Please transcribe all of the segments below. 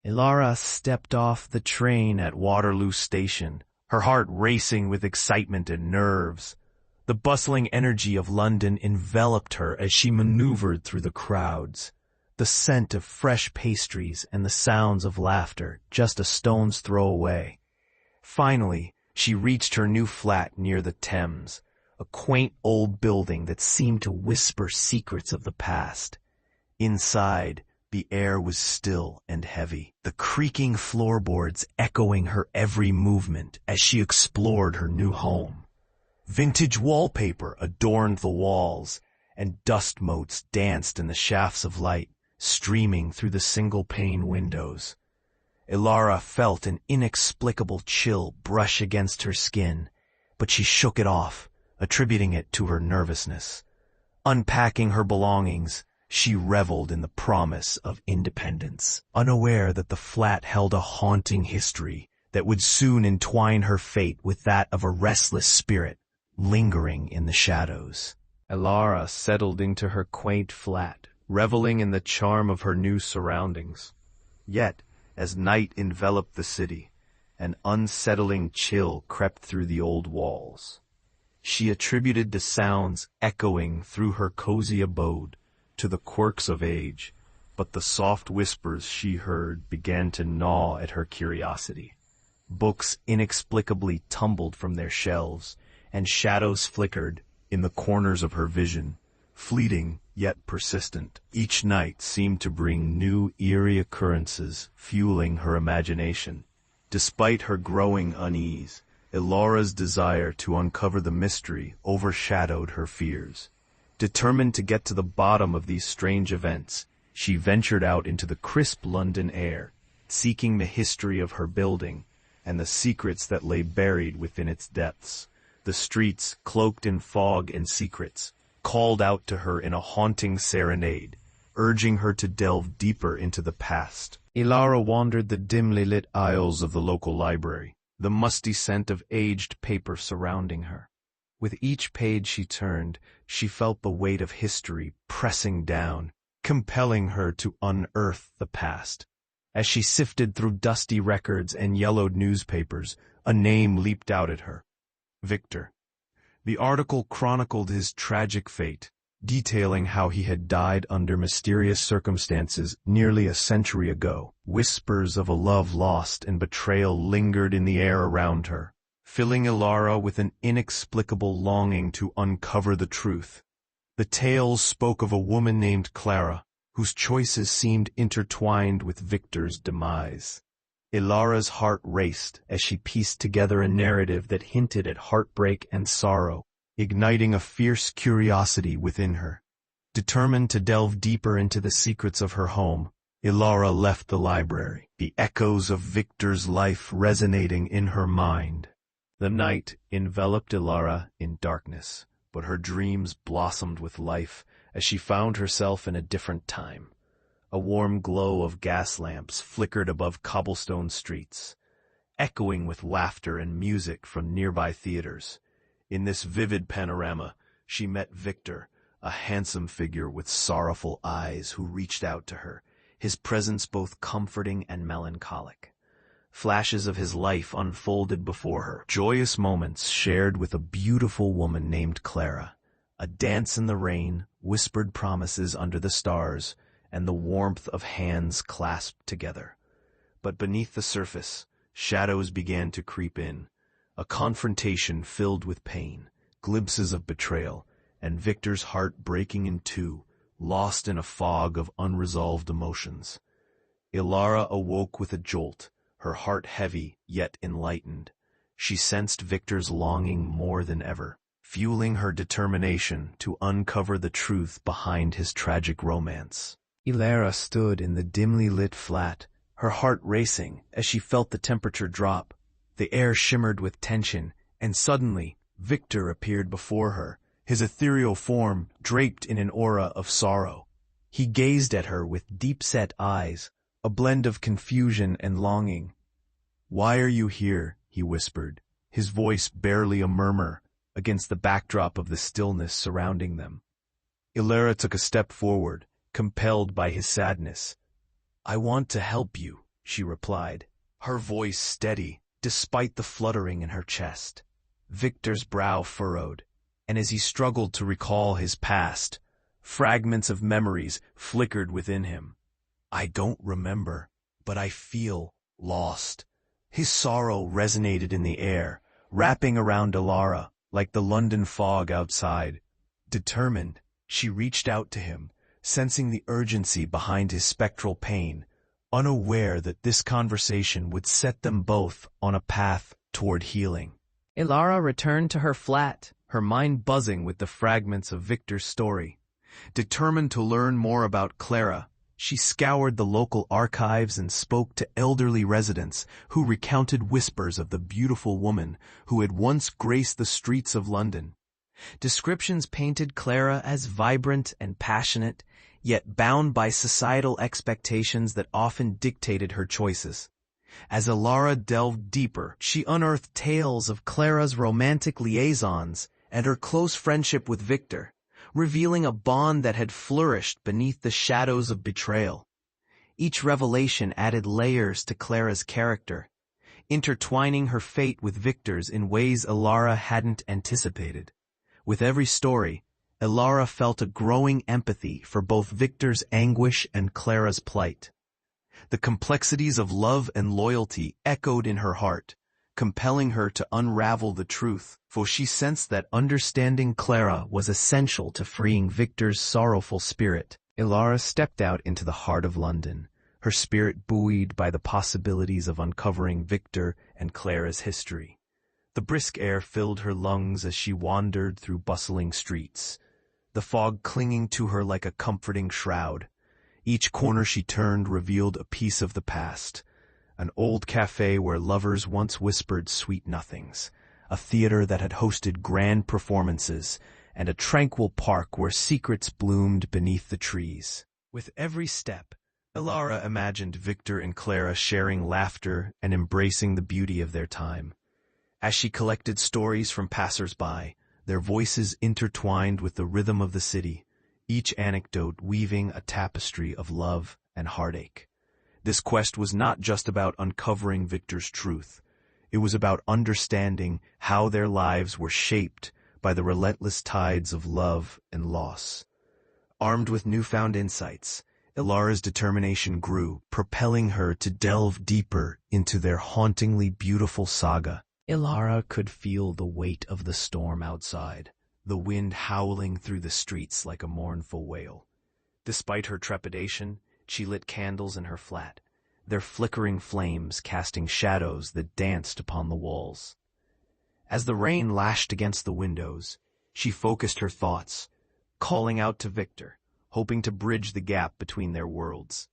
Ilara stepped off the train at Waterloo Station, her heart racing with excitement and nerves. The bustling energy of London enveloped her as she maneuvered through the crowds. The scent of fresh pastries and the sounds of laughter just a stone's throw away. Finally, she reached her new flat near the Thames, a quaint old building that seemed to whisper secrets of the past. Inside, the air was still and heavy, the creaking floorboards echoing her every movement as she explored her new home. Vintage wallpaper adorned the walls, and dust motes danced in the shafts of light, streaming through the single-pane windows. Ilara felt an inexplicable chill brush against her skin, but she shook it off, attributing it to her nervousness. Unpacking her belongings, she reveled in the promise of independence, unaware that the flat held a haunting history that would soon entwine her fate with that of a restless spirit lingering in the shadows. Ilara settled into her quaint flat, reveling in the charm of her new surroundings. Yet, as night enveloped the city, an unsettling chill crept through the old walls. She attributed the sounds echoing through her cozy abode to the quirks of age, but the soft whispers she heard began to gnaw at her curiosity. Books inexplicably tumbled from their shelves, and shadows flickered in the corners of her vision, fleeting yet persistent. Each night seemed to bring new eerie occurrences, fueling her imagination. Despite her growing unease, Ilara's desire to uncover the mystery overshadowed her fears. Determined to get to the bottom of these strange events, she ventured out into the crisp London air, seeking the history of her building and the secrets that lay buried within its depths. The streets, cloaked in fog and secrets, called out to her in a haunting serenade, urging her to delve deeper into the past. Ilara wandered the dimly lit aisles of the local library, the musty scent of aged paper surrounding her. With each page she turned, she felt the weight of history pressing down, compelling her to unearth the past. As she sifted through dusty records and yellowed newspapers, a name leaped out at her. Victor. The article chronicled his tragic fate, detailing how he had died under mysterious circumstances nearly a century ago. Whispers of a love lost and betrayal lingered in the air around her, filling Ilara with an inexplicable longing to uncover the truth. The tales spoke of a woman named Clara, whose choices seemed intertwined with Victor's demise. Ilara's heart raced as she pieced together a narrative that hinted at heartbreak and sorrow, igniting a fierce curiosity within her. Determined to delve deeper into the secrets of her home, Ilara left the library, the echoes of Victor's life resonating in her mind. The night enveloped Ilara in darkness, but her dreams blossomed with life as she found herself in a different time. A warm glow of gas lamps flickered above cobblestone streets, echoing with laughter and music from nearby theaters. In this vivid panorama, she met Victor, a handsome figure with sorrowful eyes who reached out to her, his presence both comforting and melancholic. Flashes of his life unfolded before her, joyous moments shared with a beautiful woman named Clara, a dance in the rain, whispered promises under the stars, and the warmth of hands clasped together. But beneath the surface, shadows began to creep in, a confrontation filled with pain, glimpses of betrayal, and Victor's heart breaking in two, lost in a fog of unresolved emotions. Ilara awoke with a jolt, her heart heavy yet enlightened. She sensed Victor's longing more than ever, fueling her determination to uncover the truth behind his tragic romance. Ilara stood in the dimly lit flat, her heart racing as she felt the temperature drop. The air shimmered with tension, and suddenly Victor appeared before her, his ethereal form draped in an aura of sorrow. He gazed at her with deep-set eyes, a blend of confusion and longing. "Why are you here?" he whispered, his voice barely a murmur against the backdrop of the stillness surrounding them. Ilara took a step forward, compelled by his sadness. "I want to help you," she replied, her voice steady despite the fluttering in her chest. Victor's brow furrowed, and as he struggled to recall his past, fragments of memories flickered within him. I don't remember, but I feel lost. His sorrow resonated in the air, wrapping around Ilara like the London fog outside. Determined, she reached out to him, sensing the urgency behind his spectral pain, unaware that this conversation would set them both on a path toward healing. Ilara returned to her flat, her mind buzzing with the fragments of Victor's story. Determined to learn more about Clara, she scoured the local archives and spoke to elderly residents who recounted whispers of the beautiful woman who had once graced the streets of London. Descriptions painted Clara as vibrant and passionate, yet bound by societal expectations that often dictated her choices. As Ilara delved deeper, she unearthed tales of Clara's romantic liaisons and her close friendship with Victor, revealing a bond that had flourished beneath the shadows of betrayal. Each revelation added layers to Clara's character, intertwining her fate with Victor's in ways Ilara hadn't anticipated. With every story, Ilara felt a growing empathy for both Victor's anguish and Clara's plight. The complexities of love and loyalty echoed in her heart, compelling her to unravel the truth, for she sensed that understanding Clara was essential to freeing Victor's sorrowful spirit. Ilara stepped out into the heart of London, her spirit buoyed by the possibilities of uncovering Victor and Clara's history. The brisk air filled her lungs as she wandered through bustling streets, the fog clinging to her like a comforting shroud. Each corner she turned revealed a piece of the past. An old cafe where lovers once whispered sweet nothings, a theater that had hosted grand performances, and a tranquil park where secrets bloomed beneath the trees. With every step, Ilara imagined Victor and Clara sharing laughter and embracing the beauty of their time. As she collected stories from passers-by, their voices intertwined with the rhythm of the city, each anecdote weaving a tapestry of love and heartache. This quest was not just about uncovering Victor's truth. It was about understanding how their lives were shaped by the relentless tides of love and loss. Armed with newfound insights, Ilara's determination grew, propelling her to delve deeper into their hauntingly beautiful saga. Ilara could feel the weight of the storm outside, the wind howling through the streets like a mournful wail. Despite her trepidation, she lit candles in her flat, their flickering flames casting shadows that danced upon the walls. As the rain lashed against the windows, she focused her thoughts, calling out to Victor, hoping to bridge the gap between their worlds.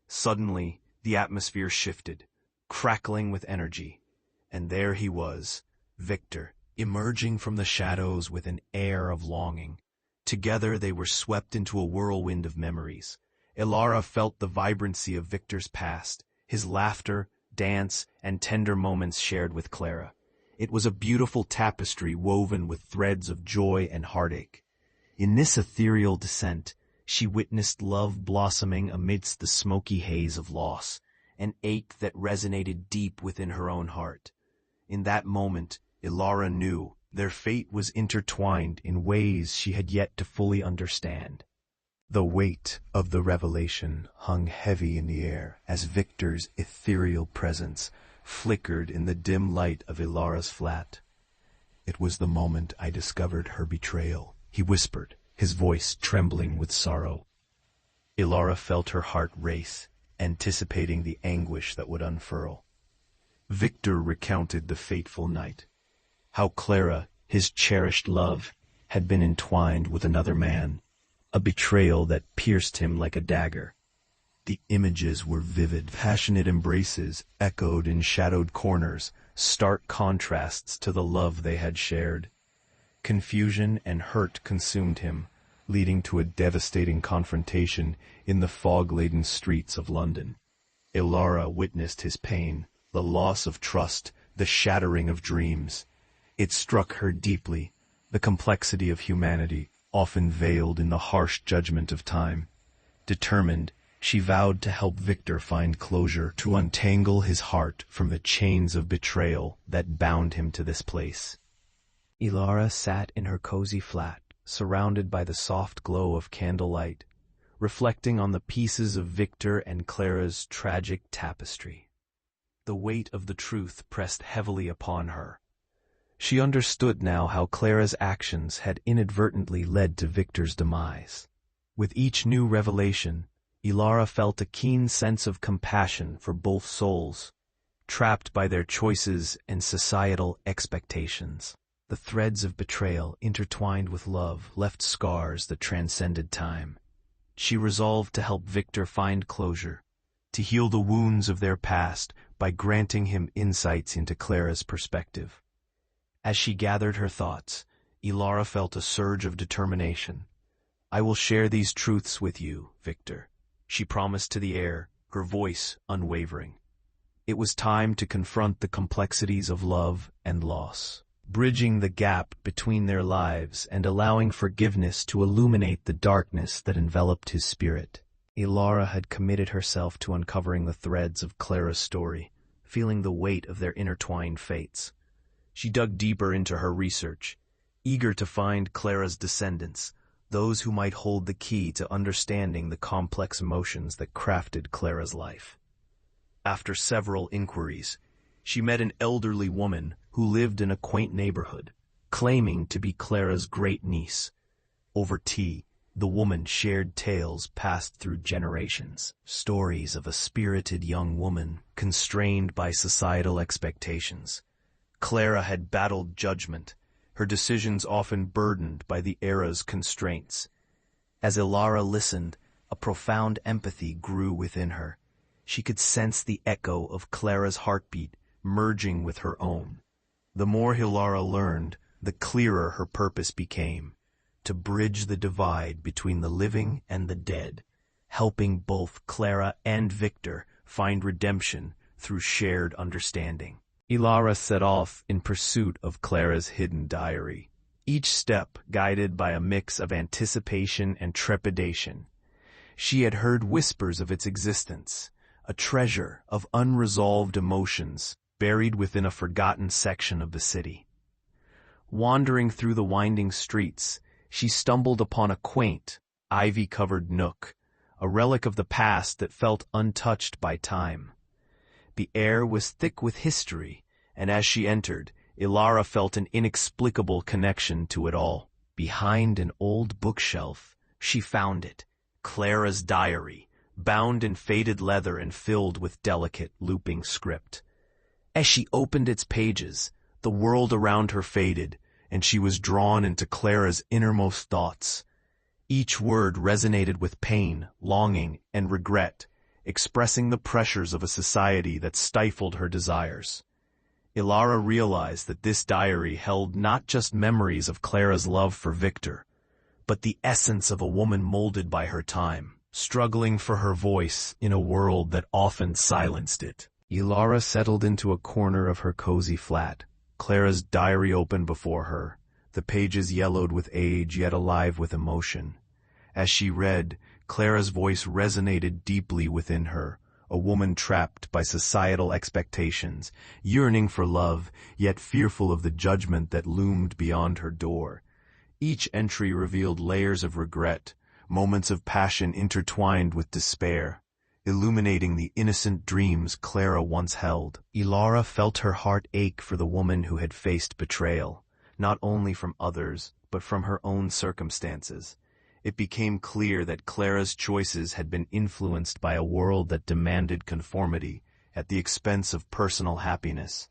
Suddenly, the atmosphere shifted, crackling with energy, and there he was, Victor, emerging from the shadows with an air of longing. Together they were swept into a whirlwind of memories. Ilara felt the vibrancy of Victor's past, his laughter, dance, and tender moments shared with Clara. It was a beautiful tapestry woven with threads of joy and heartache. In this ethereal descent, she witnessed love blossoming amidst the smoky haze of loss, an ache that resonated deep within her own heart. In that moment, Ilara knew their fate was intertwined in ways she had yet to fully understand. The weight of the revelation hung heavy in the air as Victor's ethereal presence flickered in the dim light of Ilara's flat. "It was the moment I discovered her betrayal," he whispered, his voice trembling with sorrow. Ilara felt her heart race, anticipating the anguish that would unfurl. Victor recounted the fateful night, how Clara, his cherished love, had been entwined with another man, a betrayal that pierced him like a dagger. The images were vivid, passionate embraces echoed in shadowed corners, stark contrasts to the love they had shared. Confusion and hurt consumed him, leading to a devastating confrontation in the fog-laden streets of London. Ilara witnessed his pain, the loss of trust, the shattering of dreams. It struck her deeply, the complexity of humanity, often veiled in the harsh judgment of time. Determined, She vowed to help Victor find closure, to untangle his heart from the chains of betrayal that bound him to this place. Ilara sat in her cozy flat, surrounded by the soft glow of candlelight, reflecting on the pieces of Victor and Clara's tragic tapestry. The weight of the truth pressed heavily upon her. She understood now how Clara's actions had inadvertently led to Victor's demise. With each new revelation, Ilara felt a keen sense of compassion for both souls, trapped by their choices and societal expectations. The threads of betrayal, intertwined with love, left scars that transcended time. She resolved to help Victor find closure, to heal the wounds of their past by granting him insights into Clara's perspective. As she gathered her thoughts, Ilara felt a surge of determination. "I will share these truths with you, Victor," she promised to the air, her voice unwavering. It was time to confront the complexities of love and loss, bridging the gap between their lives and allowing forgiveness to illuminate the darkness that enveloped his spirit. Ilara had committed herself to uncovering the threads of Clara's story, feeling the weight of their intertwined fates. She dug deeper into her research, eager to find Clara's descendants, those who might hold the key to understanding the complex emotions that crafted Clara's life. After several inquiries, she met an elderly woman who lived in a quaint neighborhood, claiming to be Clara's great-niece. Over tea, the woman shared tales passed through generations, stories of a spirited young woman constrained by societal expectations. Clara had battled judgment, her decisions often burdened by the era's constraints. As Ilara listened, a profound empathy grew within her. She could sense the echo of Clara's heartbeat merging with her own. The more Ilara learned, the clearer her purpose became, to bridge the divide between the living and the dead, helping both Clara and Victor find redemption through shared understanding. Ilara set off in pursuit of Clara's hidden diary, each step guided by a mix of anticipation and trepidation. She had heard whispers of its existence, a treasure of unresolved emotions buried within a forgotten section of the city. Wandering through the winding streets, she stumbled upon a quaint, ivy-covered nook, a relic of the past that felt untouched by time. The air was thick with history, and as she entered, Ilara felt an inexplicable connection to it all. Behind an old bookshelf, she found it, Clara's diary, bound in faded leather and filled with delicate, looping script. As she opened its pages, the world around her faded, and she was drawn into Clara's innermost thoughts. Each word resonated with pain, longing, and regret, expressing the pressures of a society that stifled her desires. Ilara realized that this diary held not just memories of Clara's love for Victor, but the essence of a woman molded by her time, struggling for her voice in a world that often silenced it. Ilara settled into a corner of her cozy flat, Clara's diary open before her, the pages yellowed with age yet alive with emotion. As she read, Clara's voice resonated deeply within her, a woman trapped by societal expectations, yearning for love, yet fearful of the judgment that loomed beyond her door. Each entry revealed layers of regret, moments of passion intertwined with despair, illuminating the innocent dreams Clara once held. Ilara felt her heart ache for the woman who had faced betrayal, not only from others, but from her own circumstances. It became clear that Clara's choices had been influenced by a world that demanded conformity at the expense of personal happiness.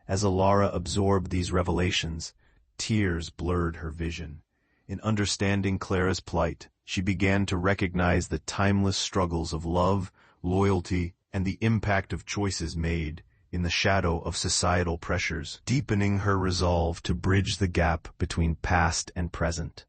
As Ilara absorbed these revelations, tears blurred her vision. In understanding Clara's plight, she began to recognize the timeless struggles of love, loyalty, and the impact of choices made in the shadow of societal pressures, deepening her resolve to bridge the gap between past and present.